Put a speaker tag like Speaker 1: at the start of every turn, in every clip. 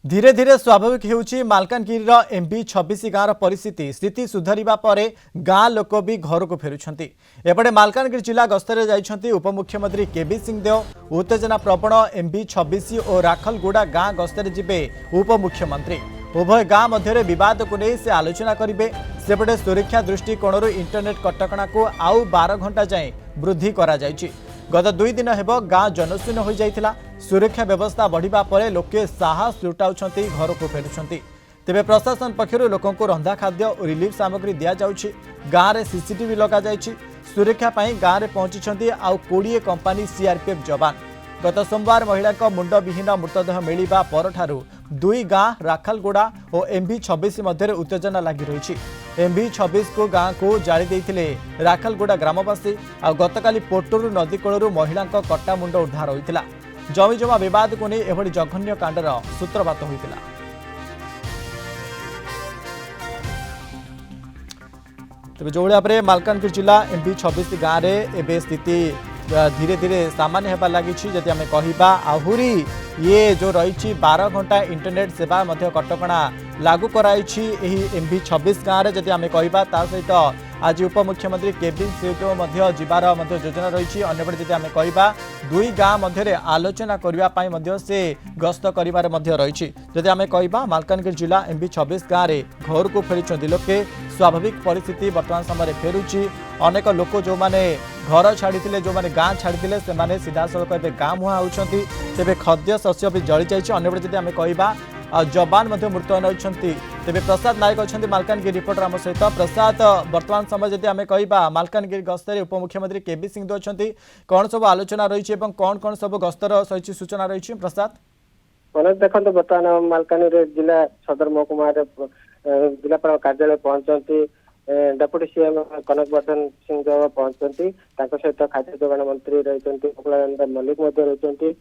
Speaker 1: धीरे धीरे स्वाभाविक होउछि मालकानगिरी एमबी 26 गाँव परिस्थिति स्थिति सुधरिबा परे गाँ लोक भी घर को फेरुछंती। एपटे मालकानगिरी जिला गस्तरे जाइछंती उपमुख्यमंत्री केबी सिंहदेव। उत्तेजना प्रवण एमबी 26 और राखलगुड़ा गाँ गस्तरे जिबे उपमुख्यमंत्री। उभय गाँ मध्य विवाद को नहीं से आलोचना करेंगे। सेपटे सुरक्षा दृष्टिकोण इंटरनेट कटकणा को आउ 12 घंटा जाए वृद्धि करा जाइछि। गत 2 दिन हेब गाँ जनशून्य हो जाइथिला। सुरक्षा व्यवस्था बढ़िबा परे लोके साहस जुटाउछंती घर को फेरुछंती। तेबे प्रशासन पक्षरु लोकों को रंधा खाद्य और रिलीफ सामग्री दिया जाउछि। गाँ रे सीसीटीवी लगा जाइछि। सुरक्षा पाई गाँ रे पहुंचिछंती आउ 20 कंपनी सीआरपीएफ जवान। गत सोमवार महिला को मुंडविहीन मृतदेह मिलिबा परठारु 2 गाँ राखलगुड़ा और एमबी 26 मध्य उत्तेजना लगी रही। एमबी 26 को गाँ को जारी देते राखलगुड़ा ग्रामवासी। आ गतकाली पोटरू नदी कूलू महिला कटा मुंड उद्धार होता। जमीजमा विवाद को नहीं एभली जघन्य कांडर सूत्रपात होता। तेज जो भाव में मालकानगिरी जिला एमबी 26 गाँव में एवं स्थिति धीरे धीरे सामान्य होगा लगी। जदि आम कहवा आहुरी ये जो रही 12 घंटा इंटरनेट सेवा कटकणा लागू कराई एमबी 26 गाँव में। जदि आम कहवा ता सहित आज उपमुख्यमंत्री केबी सिंहदेव जिबार योजना रही। अंपटे जदि आम कहवा 2 गाँ मध्य आलोचना करने से गस्त कर रही। जदि आम कहवा मालकानगिरी जिला एमबी 26 गाँव में घर को फेरी लोके स्वाभाविक परिस्थिति वर्तमान समय फेरुची। अनेक लोक जो माने घर छाड़ी जो माने गाँ छाड़ी से सीधा सड़क ए गाँ मुहां होती। तेरे खाद्य शस्य भी जली जाइए। अंपटे जदि आम कहवा जवान मृत्यु होती। तेरे प्रसाद नायक अच्छा मालकानगिरी रिपोर्टर आम सहित। प्रसाद वर्तमान समय जदि आम कहवा मालकानगिरी गस्तर उपमुख्यमंत्री केबी सिंह अच्छा कौन सब आलोचना रही कौन कौन सब गस्तर सही सूचना रही प्रसाद?
Speaker 2: देखो बर्तमान मालकानगिरी जिला सदर महकुमा जिलापाल कार्यालय पहुंचती डेप्यूटी सीएम कनक वर्धन सिंह देव पहुंचती। सहित खाद्य जोगाण मंत्री रही गोकुलानंद मल्लिक रही।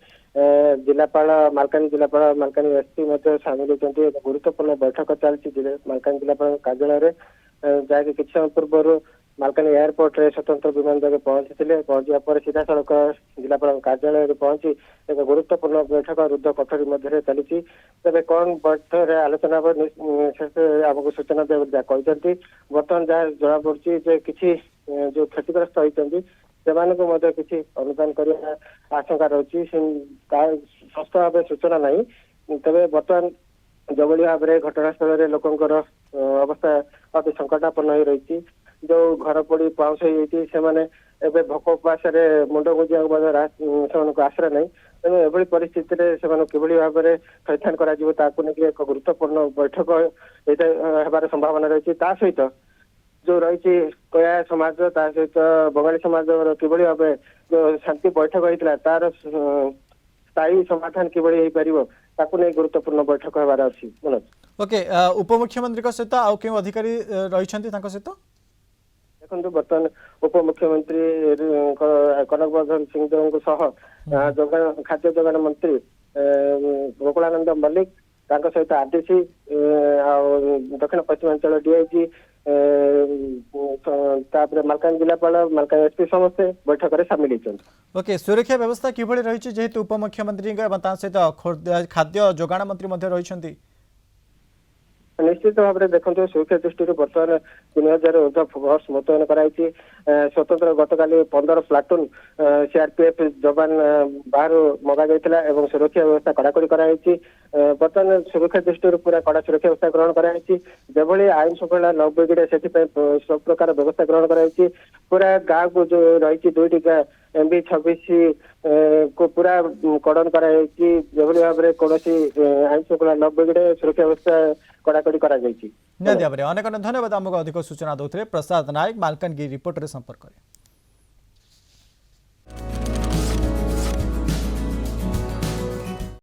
Speaker 2: जिलापाल मालकानगिरी जिलापाल मालकानगिरी एसपी सामिल होती। गुरुत्वपूर्ण बैठक चलती मालकानगिरी जिलापाल कार्यालय जहाँकि किछ समय पूर्व मालकानगिरी एयरपोर्ट रे स्वतंत्र विमान जगह पहुंची पहुंचा पर सीधा सड़क जिलापाल कार्यालय पहुंची एक गुरुत्वपूर्ण बैठक रुद्ध कठोरी मध्य चली। तेज कौन बैठक आलोचना आमको सूचना कहते बर्तमान जहाँ जना पड़ी किसी जो क्षतिग्रस्त होती से किसी अनुदान करने आशंका रही। स्पष्ट भाव सूचना ना तेज बर्तमान जो भाव में घटनास्थल लोकंर अवस्था अति संकटापन्न हो रही। जो घर पड़ी पाउस हो भोक उपास मुंड गुजिया आश्रय नहीं। तेणु एभली परिस्थिति किभली भाव में थैथान कर एक गुरुत्वपूर्ण बैठक होबार संभावना रही। सहित जो रही कया समाज सहित बंगाली समाज किभली भाव जो शांति बैठक होता तार स्थायी समाधान किभली हो पार ताकू नहीं गुरुत्वपूर्ण बैठक होबार अच्छी। मनोज
Speaker 1: ओके उपमुख्यमंत्री सहित आउ क्यों अधिकारी रही सहित
Speaker 2: देखो बर्तमान उपमुख्यमंत्री कनक वर्धन सिंह देव खाद्य जोगाण मंत्री गोकुलानंद मल्लिक सहित आरडीसी दक्षिण पश्चिमांचल डीआईजी मालकानगिरी जिलापाल मालकानगिरी एसपी समस्ते बैठक में सामिल होती।
Speaker 1: ओके सुरक्षा व्यवस्था किभली रही जेहेतु उपमुख्यमंत्री सहित खाद्य जोगाण मंत्री रही?
Speaker 2: निश्चित भाव में देखो सुरक्षा दृष्टि बर्तमान 3000 ऊर्ध फोर्स मुतयन कराई। स्वतंत्र गतकाली 15 प्लाटून सीआरपीएफ जवान बाहर मगा जाइथिला एवं सुरक्षा व्यवस्था कड़ाकड़ी कराई। बर्तमान सुरक्षा दृष्टि पूरा कड़ा सुरक्षा व्यवस्था ग्रहण कराई। जभली आईन श्रृंखला न बिगड़े से सब प्रकार व्यवस्था ग्रहण कराई। पूरा गाँव को जो रही 2टी गाँ एमबी 26 को पूरा कड़न कराई। जभली भाव में कौन आईन श्रृंखला न बिगड़े सुरक्षा व्यवस्था कड़ाकड़ी करा जाइछि।
Speaker 1: अनेक धन्यवाद आमको अधिक सूचना दौरे प्रसाद नायक मालकानगिरी रिपोर्टर संपर्क।